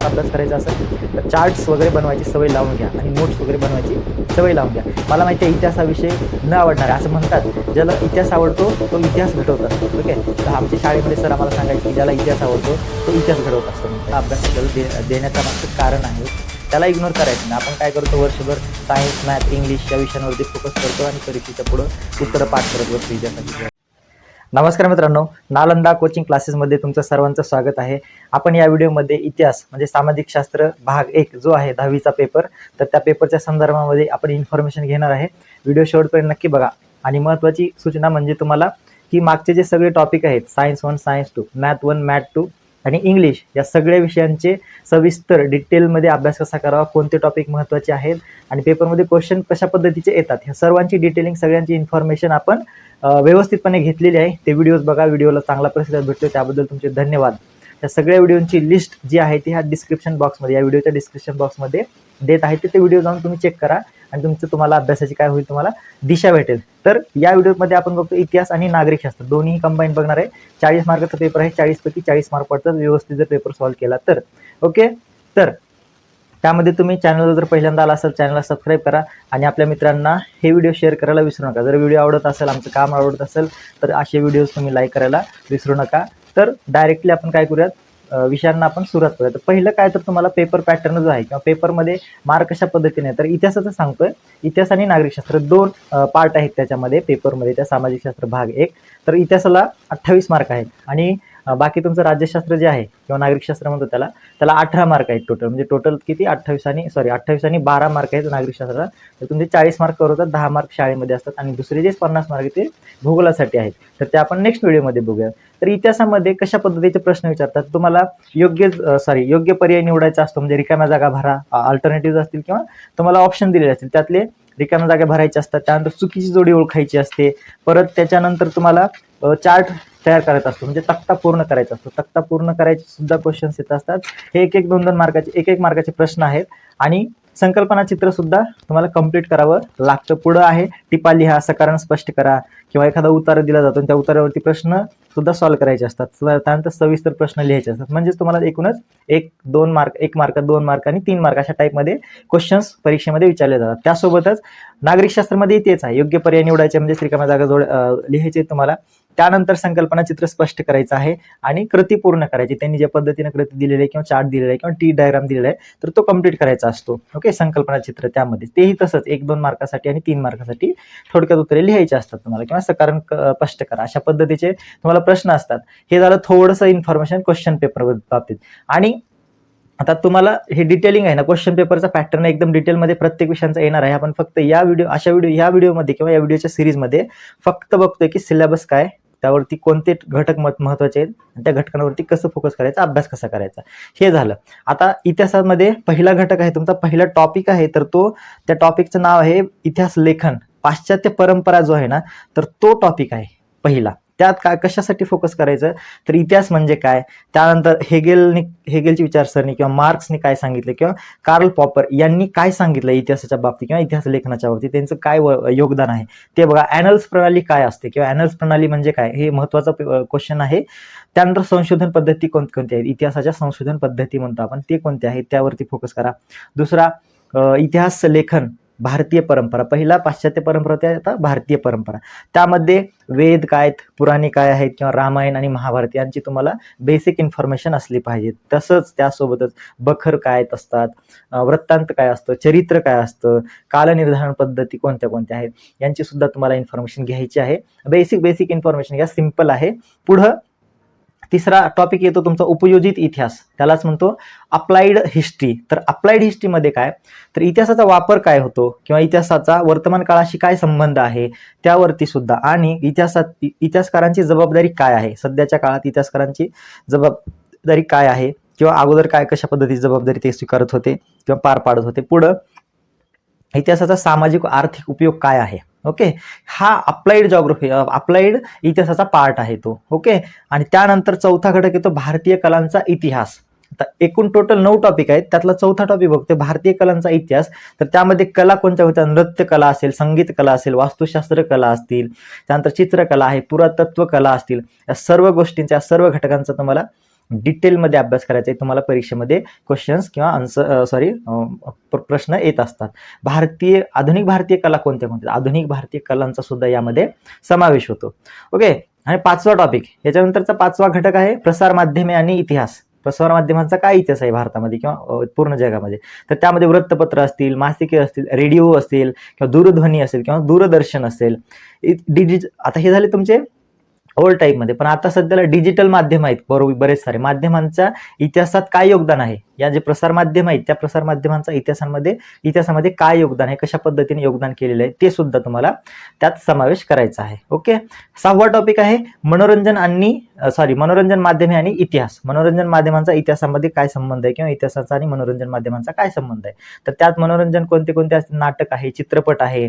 अभ्यास करायचा असेल तर चार्ट्स वगैरे बनवायची सवय लावून घ्या आणि नोट्स वगैरे बनवायची सवय लावून घ्या. मला माहिती आहे इतिहास हा विषय न आवडणार आहे. असं म्हणतात ज्याला इतिहास आवडतो तो इतिहास घडवत असतो. ओके, तर आमच्या शाळेमध्ये सर आम्हाला सांगायचे की ज्याला इतिहास आवडतो तो इतिहास घडवत असतो. म्हणजे अभ्यास आपल्याला देण्याचं मागचं कारण आहे. त्याला इग्नोर करायचं नाही. आपण काय करतो, वर्षभर सायन्स, मॅथ, इंग्लिश या विषयांवरती फोकस करतो आणि परीक्षेच्या पुढं उत्तरं पाठ करत बसतो इतिहासाची. नमस्कार मित्रांनो, नालंदा कोचिंग क्लासेसमध्ये तुमचं सर्वांचं स्वागत आहे. आपण या व्हिडिओमध्ये इतिहास म्हणजे सामाजिक शास्त्र भाग 1 जो आहे 10वीचा पेपर, तर त्या पेपरच्या संदर्भामध्ये आपण इन्फॉर्मेशन घेणार आहे. व्हिडिओ शेवटपर्यंत नक्की बघा. आणि महत्त्वाची सूचना म्हणजे तुम्हाला की मागचे जे सगळे टॉपिक आहेत, सायन्स 1, सायन्स 2, मॅथ 1, मॅथ 2 आणि इंग्लिश, या सगळ्या विषयांचे सविस्तर डिटेलमध्ये अभ्यास कसा करावा, कोणते टॉपिक महत्त्वाचे आहेत आणि पेपरमध्ये क्वेश्चन कशा पद्धतीचे येतात, ह्या सर्वांची डिटेलिंग, सगळ्यांची इन्फॉर्मेशन आपण व्यवस्थितपणे घेतलेली आहे. ते व्हिडिओज बघा. व्हिडिओला चांगला प्रतिसाद भेटतो त्याबद्दल तुमचे धन्यवाद. त्या सगळ्या व्हिडिओची लिस्ट जी आहे ती ह्या डिस्क्रिप्शन बॉक्समध्ये, या व्हिडिओच्या डिस्क्रिप्शन बॉक्समध्ये देत आहे. ते व्हिडिओ जाऊन तुम्ही चेक करा आणि तुम्हाला अभ्यासाची काय होईल, तुम्हाला दिशा भेटेल. तर या व्हिडिओमध्ये आपण बघतो इतिहास आणि नागरिकशास्त्र दोन्ही कंबाईन बघणार आहे. 40 मार्काचा पेपर आहे. 40 पैकी 40 मार्क पडतात व्यवस्थित जर पेपर सॉल्व्ह केला तर. ओके, तर त्यामध्ये तुम्ही चॅनलवर जर पहिल्यांदा आला असेल चॅनलला सबस्क्राईब करा आणि आपल्या मित्रांना हे व्हिडिओ शेअर करायला विसरू नका. जर व्हिडिओ आवडत असेल, आमचं काम आवडत असेल तर असे व्हिडिओज तुम्ही लाईक करायला विसरू नका. तर डायरेक्टली आपण काय करूयात, विषयांना आपण सुरुवात करूया. तर पहिलं काय, तर तुम्हाला पेपर पॅटर्न जो आहे किंवा पेपरमध्ये मार्क कशा पद्धतीने, तर इतिहासाचं सांगतोय. इतिहास आणि नागरिकशास्त्र दोन पार्ट आहेत त्याच्यामध्ये पेपरमध्ये, त्या सामाजिक शास्त्र भाग 1. तर इतिहासाला 28 मार्क आहेत आणि बाकी तुमचं राज्यशास्त्र जे आहे किंवा नागरिकशास्त्र म्हणतो त्याला 18 मार्क आहेत टोटल. म्हणजे टोटल किती, 28 आणि 12 मार्क आहेत नागरिकशास्त्राला. तर तुमचे 40 मार्क कव्हर होतात, 10 मार्क शाळेमध्ये असतात आणि दुसरे जे 50 मार्क आहेत ते भूगोलासाठी आहेत. तर ते आपण नेक्स्ट व्हिडिओमध्ये बघूया. तर इतिहासामध्ये कशा पद्धतीचे प्रश्न विचारतात, तुम्हाला योग्य पर्याय निवडायचा असतो. म्हणजे रिकाम्या जागा भरा, अल्टरनेटिव्ह असतील किंवा तुम्हाला ऑप्शन दिलेले असतील, त्यातले रिकाम्या जागा भरायच्या असतात. त्यानंतर चुकीची जोडी ओळखायची असते. परत त्याच्यानंतर तुम्हाला चार्ट तयार करायचा असतो, म्हणजे तक्ता पूर्ण करायचा असतो. तक्ता पूर्ण करायचे सुद्धा क्वेश्चन्स येत असतात. हे एक 2 मार्काचे, एक मार्काचे प्रश्न आहेत. आणि संकल्पना चित्र सुद्धा तुम्हाला कंप्लीट करावं लागतं. पुढं आहे टिपा लिहा, सकारण स्पष्ट करा किंवा एखादा उतारा दिला जातो त्या उतारावरती प्रश्न सुद्धा सॉल्व्ह करायचे असतात. त्यानंतर सविस्तर प्रश्न लिहायचे असतात. म्हणजेच तुम्हाला एकूणच 1 मार्क, 2 मार्क आणि 3 मार्क अशा टाईपमध्ये क्वेश्चन्स परीक्षेमध्ये विचारले जातात. त्यासोबतच नागरिकशास्त्रामध्ये तेच आहे, योग्य पर्याय निवडायचे म्हणजे रिकाम्या जागा लिहायचे तुम्हाला. त्यानंतर संकल्पना चित्र स्पष्ट करायचं आहे आणि कृती पूर्ण करायची. त्यांनी ज्या पद्धतीने कृती दिलेली आहे किंवा चार्ट दिलेला आहे किंवा टी डायग्राम दिलेला आहे तर तो कंप्लीट करायचा असतो. ओके, संकल्पना चित्र त्यामध्ये तेही तसंच 1, 2 मार्कासाठी आणि 3 मार्कासाठी थोडक्यात उत्तरे लिहायची असतात तुम्हाला, किंवा सकारण स्पष्ट करा अशा पद्धतीचे तुम्हाला प्रश्न असतात. हे झालं थोडंसं इन्फॉर्मेशन क्वेश्चन पेपर बाबतीत. आणि आता तुम्हाला हे डिटेलिंग आहे ना, क्वेश्चन पेपरचा पॅटर्न एकदम डिटेलमध्ये प्रत्येक विषयांचा येणार आहे. आपण फक्त या व्हिडिओमध्ये किंवा या व्हिडिओच्या सिरीजमध्ये फक्त बघतोय की सिलेबस काय, त्यावरती कोणते घटक महत्वाचे आहेत, त्या घटकांवरती कसं फोकस करायचा, अभ्यास कसा करायचा, हे झालं. आता इतिहासामध्ये पहिला घटक आहे तुमचा, पहिला टॉपिक आहे, तर त्या टॉपिकचं नाव आहे इतिहास लेखन. पाश्चात्य परंपरा जो आहे ना, तर तो टॉपिक आहे पहिला. त्यात काय कशासाठी फोकस करायचं, तर इतिहास म्हणजे काय, त्यानंतर हेगेलची विचारसरणी किंवा मार्क्सने काय सांगितलं किंवा कार्ल पॉपर यांनी काय सांगितलं इतिहासाच्या बाबतीत किंवा इतिहास लेखनाच्या बाबतीत त्यांचं काय योगदान आहे ते बघा. ॲनल्स प्रणाली काय असते किंवा ॲनल्स प्रणाली म्हणजे काय, हे महत्त्वाचा क्वेश्चन आहे. त्यानंतर संशोधन पद्धती कोणत्या आहेत, इतिहासाच्या संशोधन पद्धती म्हणतो आपण, ते कोणत्या आहेत त्यावरती फोकस करा. दुसरा इतिहास लेखन भारतीय परंपरा, पहिला पाश्चात्य परंपरा होती, आता भारतीय परंपरा. त्यामध्ये वेद काय, पुराणे काय आहेत किंवा रामायण आणि महाभारत यांची तुम्हाला बेसिक इन्फॉर्मेशन असली पाहिजे. तसंच त्यासोबतच बखर काय असतात, वृत्तांत काय असतं, चरित्र काय असतं, कालनिर्धारण पद्धती कोणत्या आहेत यांची सुद्धा तुम्हाला इन्फॉर्मेशन घ्यायची आहे. बेसिक इन्फॉर्मेशन घ्या, सिम्पल आहे. पुढं तिसरा टॉपिक येतो तुमचा उपयोजित इतिहास, त्यालाच म्हणतो अप्लाइड हिस्ट्री. तर अप्लाइड हिस्ट्रीमध्ये काय, तर इतिहासाचा वापर काय होतो किंवा इतिहासाचा वर्तमान काळाशी काय संबंध आहे त्यावरती सुद्धा, आणि इतिहासकारांची जबाबदारी काय आहे, सध्याच्या काळात इतिहासकारांची जबाबदारी काय आहे किंवा अगोदर काय कशा पद्धतीची जबाबदारी ते स्वीकारत होते किंवा पार पाडत होते. पुढं इतिहासाचा सामाजिक व आर्थिक उपयोग काय आहे. ओके, हा अप्लाइड इतिहासाचा पार्ट आहे तो. ओके, आणि त्यानंतर चौथा घटक येतो भारतीय कलांचा इतिहास. आता एकूण टोटल 9 टॉपिक आहेत, त्यातला चौथा टॉपिक बघते भारतीय कलांचा इतिहास. तर त्यामध्ये कला कोणत्या होत्या, नृत्य कला असेल, संगीत कला असेल, वास्तुशास्त्र कला असतील, त्यानंतर चित्रकला आहे, पुरातत्व कला असतील, या सर्व गोष्टींच्या सर्व घटकांचा तुम्हाला डिटेलमध्ये अभ्यास करायचा आहे तुम्हाला. परीक्षेमध्ये क्वेश्चन्स किंवा आन्सर प्रश्न येत असतात. आधुनिक भारतीय कला कोणत्या कोणत्या, आधुनिक भारतीय कलांचा सुद्धा यामध्ये समावेश होतो. ओके. आणि 5वा टॉपिक, याच्यानंतरचा 5वा घटक आहे प्रसार माध्यमे आणि इतिहास. प्रसार माध्यमांचा काय इतिहास आहे भारतामध्ये किंवा पूर्ण जगामध्ये. तर त्यामध्ये वृत्तपत्र असतील, मासिके असतील, रेडिओ असतील किंवा दूरध्वनी असेल किंवा दूरदर्शन असेल, आता हे झाले तुमचे ओल्ड टाईपमध्ये. पण आता सध्याला डिजिटल माध्यम आहेत बरोबर, बरेच सारे. माध्यमांच्या इतिहासात काय योगदान आहे, या जे प्रसार माध्यम आहेत त्या प्रसार माध्यमांचा इतिहासामध्ये काय योगदान आहे, कशा पद्धतीने योगदान केलेलं आहे ते सुद्धा तुम्हाला त्यात समावेश करायचा आहे. ओके. 6वा टॉपिक आहे मनोरंजन माध्यमे आणि इतिहास. मनोरंजन माध्यमांचा इतिहासामध्ये काय संबंध आहे किंवा इतिहासाचा आणि मनोरंजन माध्यमांचा काय संबंध आहे. तर त्यात मनोरंजन कोणते कोणते असतील, नाटक आहे, चित्रपट आहे,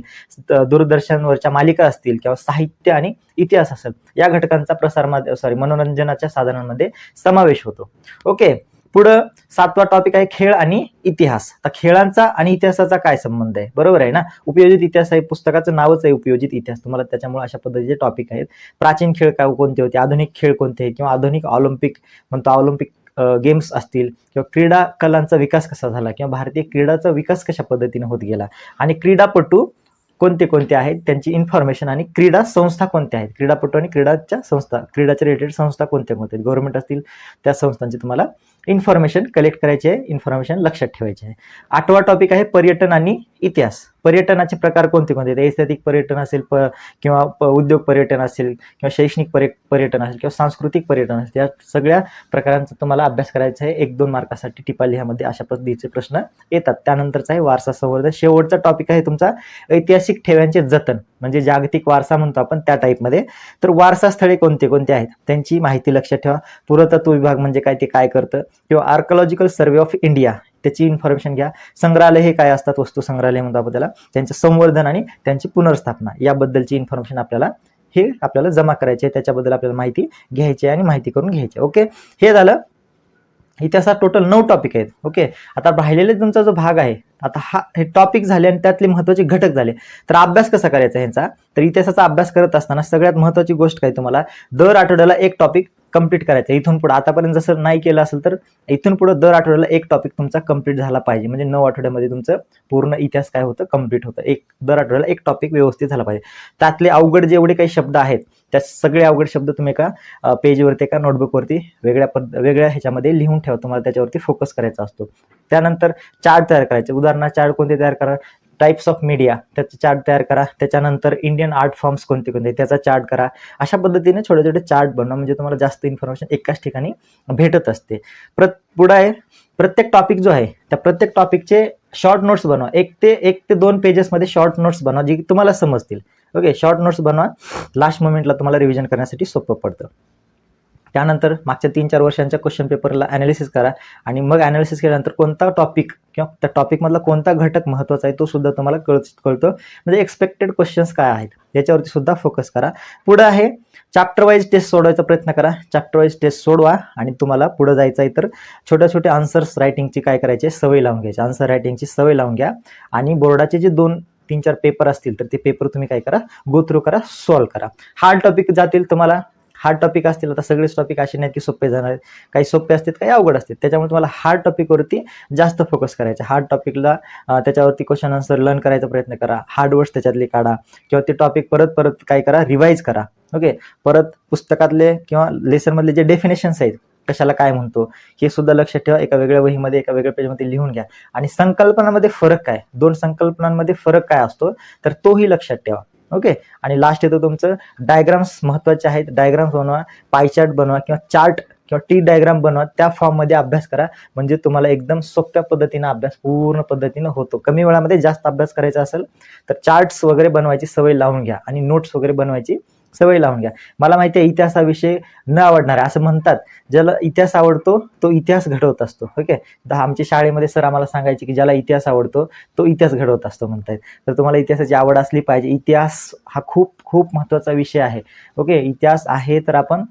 दूरदर्शनवरच्या मालिका असतील किंवा साहित्य आणि इतिहास असेल, या घटकांचा मनोरंजनाच्या साधनांमध्ये समावेश होतो. ओके. पुढं 7वा टॉपिक आहे खेळ आणि इतिहास. आता खेळांचा आणि इतिहासाचा काय संबंध आहे, बरोबर आहे ना. उपयोजित इतिहास आहे, पुस्तकाचं नावच आहे उपयोजित इतिहास. तुम्हाला त्याच्यामुळे अशा पद्धतीचे टॉपिक आहेत. प्राचीन खेळ कोणते होते, आधुनिक खेळ कोणते किंवा आधुनिक ऑलिम्पिक गेम्स असतील किंवा क्रीडा कलांचा विकास कसा झाला किंवा भारतीय क्रीडाचा विकास कशा पद्धतीने होत गेला आणि क्रीडापटू कोणते कोणते आहेत त्यांची इन्फॉर्मेशन आणि क्रीडा संस्था कोणत्या आहेत, क्रीडापटू आणि क्रीडाच्या रिलेटेड संस्था कोणत्या कोणत्या गव्हर्नमेंट असतील त्या संस्थांची तुम्हाला इन्फॉर्मेशन कलेक्ट करायची आहे, इन्फॉर्मेशन लक्षात ठेवायची आहे. 8वा टॉपिक आहे पर्यटन आणि इतिहास. पर्यटनाचे प्रकार कोणते कोणते, ऐतिहासिक पर्यटन असेल किंवा उद्योग पर्यटन असेल किंवा शैक्षणिक पर्यटन असेल किंवा सांस्कृतिक पर्यटन असेल, या सगळ्या प्रकारांचा तुम्हाला अभ्यास करायचा आहे. 1-2 मार्कासाठी टिपा लिहामध्ये अशा पद्धतीचे प्रश्न येतात. त्यानंतरचा आहे वारसा संवर्धन. शेवटचा टॉपिक आहे तुमचा ऐतिहासिक ठेव्यांचे जतन, म्हणजे जागतिक वारसा म्हणतो आपण त्या टाईपमध्ये. तर वारसा स्थळे कोणते कोणते आहेत त्यांची माहिती लक्षात ठेवा. पुरातत्व विभाग म्हणजे काय, ते काय करतं, किंवा आर्किओलॉजिकल सर्व्हे ऑफ इंडिया त्याची इन्फॉर्मेशन घ्या. संग्रहालय हे काय असतात, वस्तू संग्रहालय म्हणतो आपण त्याला, त्यांचं संवर्धन आणि त्यांची पुनर्स्थापना याबद्दलची इन्फॉर्मेशन आपल्याला जमा करायची आहे, त्याच्याबद्दल आपल्याला माहिती घ्यायची आहे आणि माहिती करून घ्यायची. ओके. हे झालं इतिहासात टोटल 9 टॉपिक आहेत. ओके. आता राहिलेले तुमचा जो भाग आहे, आता हे टॉपिक झाले आणि त्यातले महत्त्वाचे घटक झाले. तर अभ्यास कसा करायचा ह्यांचा, तर इतिहासाचा अभ्यास करत असताना सगळ्यात महत्त्वाची गोष्ट काय, तुम्हाला दर आठवड्याला एक टॉपिक कंप्लीट करायचं. इथून पुढे आतापर्यंत जसं नाही केलं असेल तर इथून पुढे दर आठवड्याला एक टॉपिक तुमचा कंप्लीट झाला पाहिजे. म्हणजे 9 आठवड्यामध्ये तुमचं पूर्ण इतिहास काय होतं, कंप्लीट होतं. दर आठवड्याला एक टॉपिक व्यवस्थित झाला पाहिजे. त्यातले अवघड जेवढे काही शब्द आहेत त्या सगळे अवघड शब्द तुम्ही एका पेजवरती एका नोटबुकवरती वेगळ्या ह्याच्यामध्ये लिहून ठेवा. तुम्हाला त्याच्यावरती फोकस करायचा असतो. त्यानंतर चार्ट तयार करायचे. उदाहरणार्थ चार्ट कोणते तयार करा, टाइप्स ऑफ मीडिया त्याचे चार्ट तयार करा. त्याच्यानंतर इंडियन आर्ट फॉर्म्स कोणते कोणते त्याचा चार्ट करा. अशा पद्धतीने छोटे छोटे चार्ट बनवा, म्हणजे तुम्हाला जास्त इन्फॉर्मेशन एकाच ठिकाणी भेटत असते. पुढे आहे प्रत्येक टॉपिक जो आहे त्या प्रत्येक टॉपिकचे शॉर्ट नोट्स बनवा. 1 ते 2 पेजेसमध्ये शॉर्ट नोट्स बनवा जी तुम्हाला समजतील. ओके. शॉर्ट नोट्स बनवा, लास्ट मोमेंटला तुम्हाला रिव्हिजन करण्यासाठी सोपं पडतं. त्यानंतर मागच्या 3-4 वर्षांच्या क्वेश्चन पेपरला ॲनालिसिस करा आणि मग ॲनालिसिस केल्यानंतर कोणता टॉपिक किंवा त्या टॉपिकमधला कोणता घटक महत्त्वाचा आहे तो सुद्धा तुम्हाला कळतो. म्हणजे एक्सपेक्टेड क्वेश्चन्स काय आहेत याच्यावरती सुद्धा फोकस करा. पुढे आहे चॅप्टर वाईज टेस्ट सोडवायचा प्रयत्न करा. चॅप्टर वाईज टेस्ट सोडवा आणि तुम्हाला पुढे जायचं आहे तर छोट्या आन्सर्स रायटिंगची काय करायची सवय लावून घ्यायची. आन्सर रायटिंगची सवय लावून घ्या आणि बोर्डाचे जे 2-3-4 पेपर असतील तर ते पेपर तुम्ही काय करा, गो थ्रू करा, सॉल्व्ह करा. हार्ड टॉपिक जातील तुम्हाला, हार्ड टॉपिक असतील. आता सगळेच टॉपिक असे नाहीत की सोपे जाणार आहेत, काही सोपे असतात काही अवघड असतात. त्याच्यामुळे तुम्हाला हार्ड टॉपिकवरती जास्त फोकस करायचा. हार्ड टॉपिकला त्याच्यावरती क्वेश्चन आन्सर लर्न करायचा प्रयत्न करा. हार्ड वर्ड्स त्याच्यातले काढा किंवा ते टॉपिक परत काय करा, रिवाईज करा. ओके. परत पुस्तकातले किंवा लेसनमधले जे डेफिनेशन्स आहेत कशाला काय म्हणतो हे सुद्धा लक्षात ठेवा. एका वेगळ्या वहीमध्ये एका वेगळ्या पेजमध्ये लिहून घ्या. आणि संकल्पनांमध्ये फरक काय, 2 संकल्पनांमध्ये फरक काय असतो तर तोही लक्षात ठेवा. ओके. आणि लास्ट येतो तुमचं डायग्राम्स महत्त्वाचे आहेत. डायग्राम्स बनवा, पाय चार्ट बनवा किंवा चार्ट किंवा टी डायग्राम बनवा. त्या फॉर्ममध्ये अभ्यास करा म्हणजे तुम्हाला एकदम सोप्या पद्धतीने अभ्यास पूर्ण पद्धतीने होतो. कमी वेळामध्ये जास्त अभ्यास करायचा असेल तर चार्ट्स वगैरे बनवायची सवय लावून घ्या आणि नोट्स वगैरे बनवायची सवय लावून घ्या. मला माहिती आहे इतिहासाविषयी न आवडणार असं म्हणतात, ज्याला इतिहास आवडतो तो इतिहास घडवत असतो. ओके. आमच्या शाळेमध्ये सर आम्हाला सांगायचे की ज्याला इतिहास आवडतो तो इतिहास घडवत असतो म्हणतायत. तर तुम्हाला इतिहासाची आवड असली पाहिजे. इतिहास हा खूप खूप महत्त्वाचा विषय आहे. ओके. इतिहास आहे तर आपण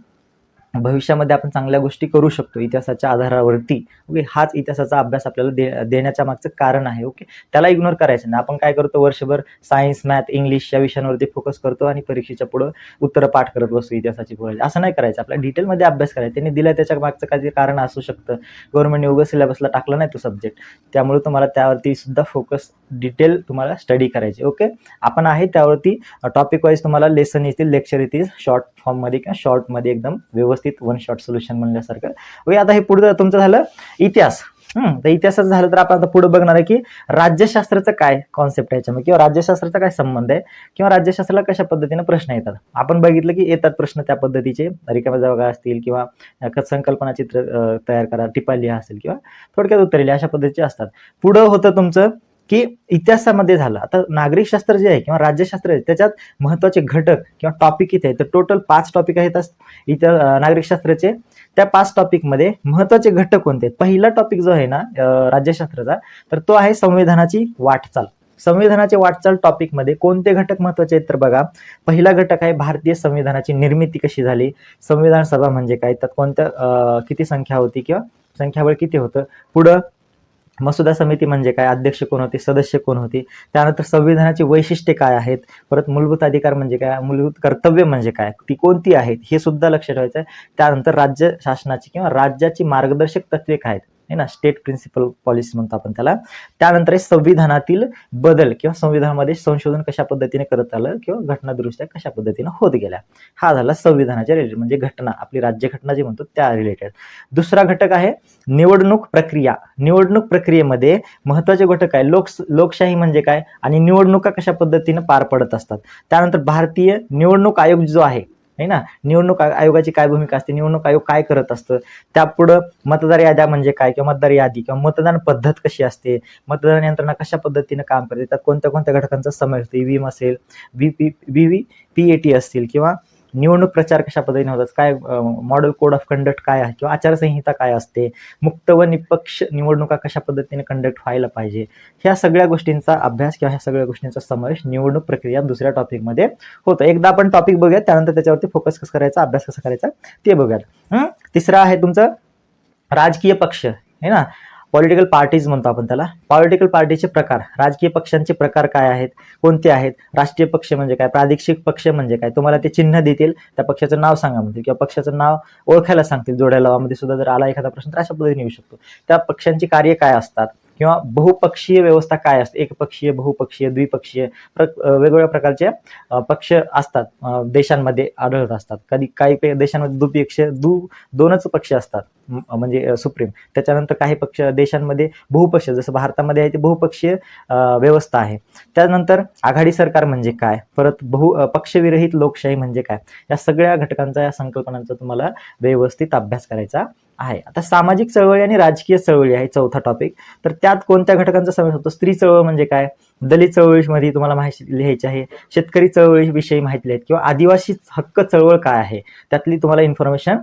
भविष्यामध्ये आपण चांगल्या गोष्टी करू शकतो इतिहासाच्या आधारावरती. ओके, हाच इतिहासाचा अभ्यास आपल्याला देण्याच्या मागचं कारण आहे. ओके, त्याला इग्नोर करायचं नाही. आपण काय करतो, वर्षभर सायन्स, मॅथ, इंग्लिश या विषयांवरती फोकस करतो आणि परीक्षेच्या पुढं उत्तरं पाठ करत बसतो इतिहासाची पुढे. असं नाही करायचं, आपल्या डिटेलमध्ये अभ्यास करायचा. त्यांनी दिलं त्याच्या मागचं काही कारण असू शकतं, गव्हर्नमेंटने उगाच सिलेबसला टाकलं नाही तो सब्जेक्ट, त्यामुळे तुम्हाला त्यावरती सुद्धा फोकस डिटेल तुम्हाला स्टडी करायचे. ओके, आपण आहे त्यावरती टॉपिक वाईज तुम्हाला लेसन येतील, लेक्चर येतील, शॉर्ट फॉर्ममध्ये किंवा शॉर्टमध्ये एकदम व्यवस्थित वन शॉट सोल्युशन म्हणल्यासारखं. ओके, आता हे पुढे तुमचं झालं इतिहास. तर इतिहासाचं झालं तर आपण आता पुढे बघणार आहे की राज्यशास्त्राचं काय कॉन्सेप्ट आहे याच्यामध्ये, किंवा राज्यशास्त्राचा काय संबंध आहे, किंवा राज्यशास्त्राला कशा पद्धतीने प्रश्न येतात. आपण बघितलं की येतात प्रश्न त्या पद्धतीचे, रिकाम्या जागा असतील किंवा संकल्पना चित्र तयार करा, टिपा लिहा असेल, किंवा थोडक्यात उत्तरे लिहा, अशा पद्धतीचे असतात. पुढं होतं तुमचं की इतिहासामध्ये झालं. आता नागरिकशास्त्र जे आहे किंवा राज्यशास्त्र आहे त्याच्यात महत्वाचे घटक किंवा टॉपिक इथे आहेत. तर टोटल 5 टॉपिक आहेत नागरिकशास्त्राचे. त्या 5 टॉपिकमध्ये महत्वाचे घटक कोणते आहेत? पहिला टॉपिक जो आहे ना राज्यशास्त्राचा, तर तो आहे संविधानाची वाटचाल. संविधानाची वाटचाल टॉपिकमध्ये कोणते घटक महत्वाचे आहेत तर बघा, पहिला घटक आहे भारतीय संविधानाची निर्मिती कशी झाली, संविधान सभा म्हणजे काय, त्यात कोणत्या किती संख्या होती किंवा संख्याबळ किती होतं. पुढं मसुदा समिती म्हणजे काय, अध्यक्ष कोण होते, सदस्य कोण होते. त्यानंतर संविधानाची वैशिष्ट्ये काय आहेत, परत मूलभूत अधिकार म्हणजे काय, मूलभूत कर्तव्य म्हणजे काय, ती कोणती आहेत हे सुद्धा लक्षात ठेवायचं आहे. त्यानंतर राज्य शासनाची किंवा राज्याची मार्गदर्शक तत्वे काय आहेत, है ना, स्टेट प्रिन्सिपल पॉलिसी म्हणतो आपण त्याला. त्यानंतर संविधानातील बदल किंवा संविधानामध्ये संशोधन कशा पद्धतीने करत आलं किंवा घटना दुरुस्त्या कशा पद्धतीने होत गेल्या. हा झाला संविधानाच्या रिलेटेड, म्हणजे घटना, आपली राज्यघटना जी म्हणतो त्या रिलेटेड. दुसरा घटक आहे निवडणूक प्रक्रिया. निवडणूक प्रक्रियेमध्ये महत्वाचे घटक आहे लोकशाही म्हणजे काय आणि निवडणुका कशा पद्धतीने पार पडत असतात. त्यानंतर भारतीय निवडणूक आयोग जो आहे ना, निवडणूक आयोगाची काय भूमिका असते, निवडणूक आयोग काय करत असतं. त्यापुढं मतदार याद्या म्हणजे काय किंवा मतदार यादी किंवा मतदान पद्धत कशी असते, मतदान यंत्रणा कशा पद्धतीने काम करते, त्यात कोणत्या कोणत्या घटकांचा समावेश होतो, ईव्हीएम असेल, VVPAT असतील, किंवा निवडणूक प्रचार कशा पद्धतीने होतात, काय मॉडेल कोड ऑफ कंडक्ट काय आहे किंवा आचारसंहिता काय असते, मुक्त व निष्पक्ष निवडणुका कशा पद्धतीने कंडक्ट व्हायला पाहिजे. ह्या सगळ्या गोष्टींचा अभ्यास किंवा ह्या सगळ्या गोष्टींचा समावेश निवडणूक प्रक्रिया दुसऱ्या टॉपिकमध्ये होतं. एकदा आपण टॉपिक बघूयात, त्यानंतर त्याच्यावरती फोकस कसं करायचा, अभ्यास कसा करायचा ते बघूयात. तिसरा आहे तुमचं राजकीय पक्ष, है ना, पॉलिटिकल पार्टीज म्हणतो आपण त्याला. पॉलिटिकल पार्टीचे प्रकार, राजकीय पक्षांचे प्रकार काय आहेत, कोणते आहेत. राष्ट्रीय पक्ष म्हणजे काय, प्रादेशिक पक्ष म्हणजे काय, तुम्हाला ते चिन्ह देतील, त्या पक्षाचं नाव सांगा म्हणतील किंवा पक्षाचं नाव ओळखायला सांगतील, जोड्या लावामध्ये सुद्धा जर आला एखादा प्रश्न तर अशा पद्धतीने येऊ शकतो. त्या पक्षांची कार्य काय असतात, किंवा बहुपक्षीय व्यवस्था काय असते, एकपक्षीय, बहुपक्षीय, द्विपक्षीय, वेगवेगळ्या प्रकारच्या पक्ष असतात, देशांमध्ये आढळत असतात. कधी काही देशांमध्ये दोनच पक्ष असतात, म्हणजे सुप्रीम. त्याच्यानंतर काही पक्ष देशांमध्ये बहुपक्षीय, जसं भारतामध्ये आहे ते बहुपक्षीय व्यवस्था आहे. त्यानंतर आघाडी सरकार म्हणजे काय, परत पक्षविरहित लोकशाही म्हणजे काय, या सगळ्या घटकांचा, या संकल्पनांचा तुम्हाला व्यवस्थित अभ्यास करायचा आहे. आता सामाजिक चळवळी आणि राजकीय चळवळी आहे चौथा टॉपिक. तर त्यात कोणत्या घटकांचा समावेश होतो, स्त्री चळवळ म्हणजे काय, दलित चळवळीमध्ये तुम्हाला माहिती लिहायची आहे, शेतकरी चळवळीविषयी माहिती लिहायची, किंवा आदिवासी हक्क चळवळ काय आहे त्यातली तुम्हाला इन्फॉर्मेशन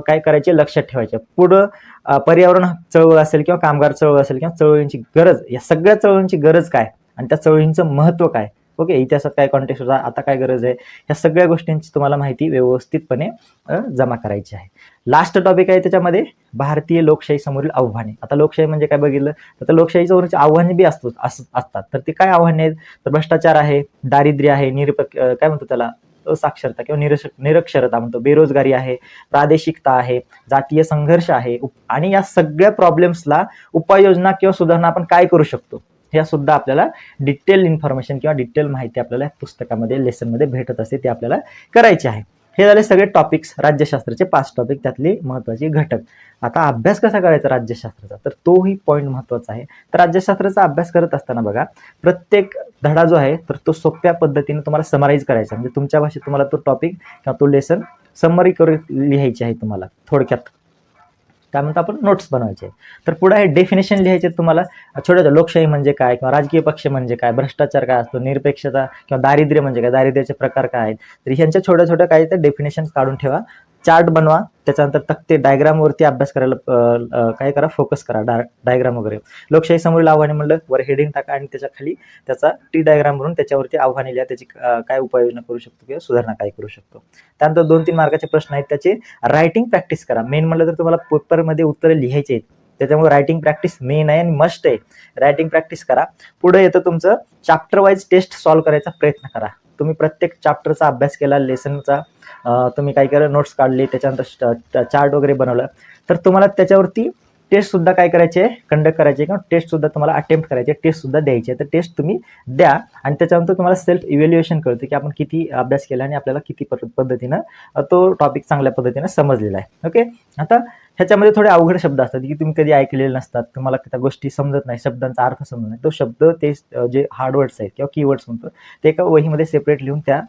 काय करायची, लक्षात ठेवायची. पुढं पर्यावरण चळवळ असेल किंवा कामगार चळवळ असेल किंवा चळवळींची गरज, या सगळ्या चळवळींची गरज काय आणि त्या चळवळींचं महत्व काय. ओके, इतिहासात काय कॉन्टेक्स्ट होता, आता काय गरज आहे, ह्या सगळ्या गोष्टींची तुम्हाला माहिती व्यवस्थितपणे जमा करायची आहे. लास्ट टॉपिक आहे त्याच्यामध्ये भारतीय लोकशाही समोरील आव्हाने. आता लोकशाही म्हणजे काय बघितलं तर लोकशाही समोरची आव्हाने बी असतात. तर ते काय आव्हाने आहेत, तर भ्रष्टाचार आहे, दारिद्र्य आहे, काय म्हणतो त्याला, साक्षरता किंवा निरक्षरता म्हणतो, बेरोजगारी आहे, प्रादेशिकता आहे, जातीय संघर्ष आहे, आणि या सगळ्या प्रॉब्लेम्सला उपाययोजना किंवा सुधारणा आपण काय करू शकतो, ह्या सुद्धा आपल्याला डिटेल इन्फॉर्मेशन किंवा डिटेल माहिती आपल्याला पुस्तकामध्ये, लेसनमध्ये भेटत असते, ते आपल्याला करायचे आहे. हे झाले सगळे टॉपिक्स, राज्यशास्त्राचे 5 टॉपिक, त्यातले महत्वाचे घटक. आता अभ्यास कसा करायचा राज्यशास्त्राचा, तर तोही पॉईंट महत्वाचा आहे. तर राज्यशास्त्राचा अभ्यास करत असताना बघा, प्रत्येक धडा जो आहे तर तो सोप्या पद्धतीने तुम्हाला समराईज करायचा, म्हणजे तुमच्या भाषेत तुम्हाला तो टॉपिक किंवा तो लेसन समरी करून लिहायची आहे तुम्हाला थोडक्यात. काय म्हणतो आपण, नोट्स बनवायचे. तर पुढे हे डेफिनेशन लिहायचे तुम्हाला, छोट्या लोकशाही म्हणजे काय किंवा राजकीय पक्ष म्हणजे काय, भ्रष्टाचार काय असतो, निरपेक्षता किंवा दारिद्र्य म्हणजे काय, दारिद्र्याचे प्रकार काय आहेत. तर ह्यांच्या छोट्या छोट्या काही तर डेफिनेशन काढून ठेवा. चार्ट बनवा, त्याच्यानंतर तक्ते डायग्रामवरती अभ्यास करायला काय करा, फोकस करा, डायग्राम वगैरे. लोकशाही समोरील आव्हाने म्हणलं, वर हेडिंग टाका आणि त्याच्या खाली त्याचा टी डायग्राम बनवून त्याच्यावरती आव्हाने लिहा, त्याची काय उपाययोजना करू शकतो किंवा सुधारणा काय करू शकतो. त्यानंतर 2-3 मार्काचे प्रश्न आहेत, त्याचे रायटिंग प्रॅक्टिस करा. मेन म्हणलं तर तुम्हाला पेपरमध्ये उत्तरं लिहायचे आहेत, त्याच्यामुळे रायटिंग प्रॅक्टिस मेन आहे आणि मस्ट आहे. रायटिंग प्रॅक्टिस करा. पुढे येतं तुमचं चॅप्टर वाईज टेस्ट सॉल्व्ह करायचा प्रयत्न करा. तुम्ही प्रत्येक चॅप्टरचा अभ्यास केला, लेसनचा तुम्ही काय केलं, नोट्स काढली, त्याच्यानंतर चार्ट वगैरे बनवलं, तर तुम्हाला त्याच्यावरती टेस्ट सुद्धा काय करायचे, कंडक्ट करायचे किंवा टेस्ट सुद्धा तुम्हाला अटेम्प्ट करायचे, टेस्ट सुद्धा द्यायचे. तर टेस्ट तुम्ही द्या आणि त्याच्यानंतर तुम्हाला सेल्फ इव्हॅल्युएशन कळतं की आपण किती अभ्यास केला आणि आपल्याला किती पद्धतीनं तो टॉपिक चांगल्या पद्धतीनं समजलेला आहे. ओके. आता ह्याच्यामध्ये थोडे अवघड शब्द असतात की तुम्ही कधी ऐकलेले नसतात, तुम्हाला त्या गोष्टी समजत नाही, शब्दांचा अर्थ समजत नाही. तो शब्द ते जे हार्ड वर्ड्स आहेत किंवा कीवर्ड्स म्हणतो ते एका वहीमध्ये सेपरेट लिहून त्या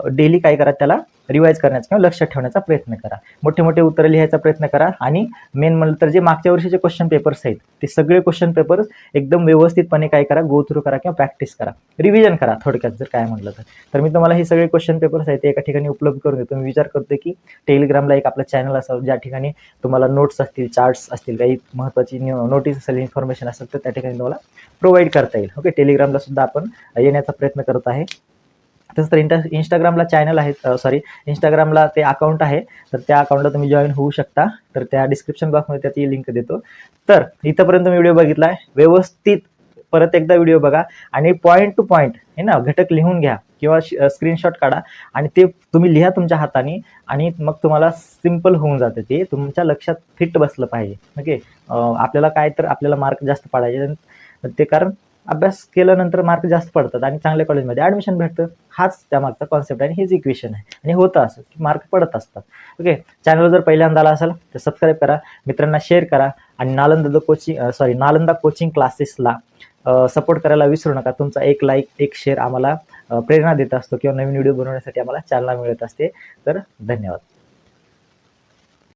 डेली काय करा, त्याला रिवाईज करण्याचा किंवा लक्षात ठेवण्याचा प्रयत्न करा. मोठे मोठे उत्तरं लिहायचा प्रयत्न करा आणि मेन म्हणलं तर जे मागच्या वर्षीचे क्वेश्चन पेपर्स आहेत ते सगळे क्वेश्चन पेपर्स एकदम व्यवस्थितपणे काय करा, गो थ्रू करा किंवा प्रॅक्टिस करा, रिव्हिजन करा थोडक्यात जर काय म्हटलं तर मी तुम्हाला हे सगळे क्वेश्चन पेपर्स आहेत ते एका ठिकाणी उपलब्ध करून देतो. मी विचार करतो की टेलिग्रामला एक आपला चॅनल असावं ज्या ठिकाणी तुम्हाला नोट्स असतील, चार्ट्स असतील, काही महत्त्वाची नोटीस असेल, इन्फॉर्मेशन असेल तर त्या ठिकाणी तुम्हाला प्रोव्हाइड करता येईल. ओके. टेलिग्रामला सुद्धा आपण येण्याचा प्रयत्न करत आहे. तसं तर इंस्टाग्रामला चॅनल आहे, इंस्टाग्रामला ते अकाउंट आहे, तर त्या अकाउंटला तुम्ही जॉईन होऊ शकता. तर त्या डिस्क्रिप्शन बॉक्समध्ये त्याची लिंक देतो. तर इथंपर्यंत मी व्हिडिओ बघितला आहे, व्यवस्थित परत एकदा व्हिडिओ बघा आणि पॉईंट टू पॉईंट हे ना घटक लिहून घ्या किंवा स्क्रीनशॉट काढा आणि ते तुम्ही लिहा तुमच्या हाताने आणि मग तुम्हाला सिम्पल होऊन जातं, ते तुमच्या लक्षात फिट बसलं पाहिजे. ओके. आपल्याला काय तर आपल्याला मार्क जास्त पाडायचे ते, कारण अभ्यास केल्यानंतर मार्क जास्त पडतात आणि चांगल्या कॉलेजमध्ये ॲडमिशन भेटतं. हाच त्यामागचा कॉन्सेप्ट आहे आणि हेच इक्वेशन आहे आणि होतं असं की मार्क पडत असतात. ओके. चॅनल जर पहिल्यांदा आला असेल तर सबस्क्राईब करा, मित्रांना शेअर करा आणि नालंदा कोचिंग क्लासेसला सपोर्ट करायला विसरू नका. तुमचा एक लाईक, एक शेअर आम्हाला प्रेरणा देत असतो किंवा नवीन व्हिडिओ बनवण्यासाठी आम्हाला चालना मिळत असते. तर धन्यवाद.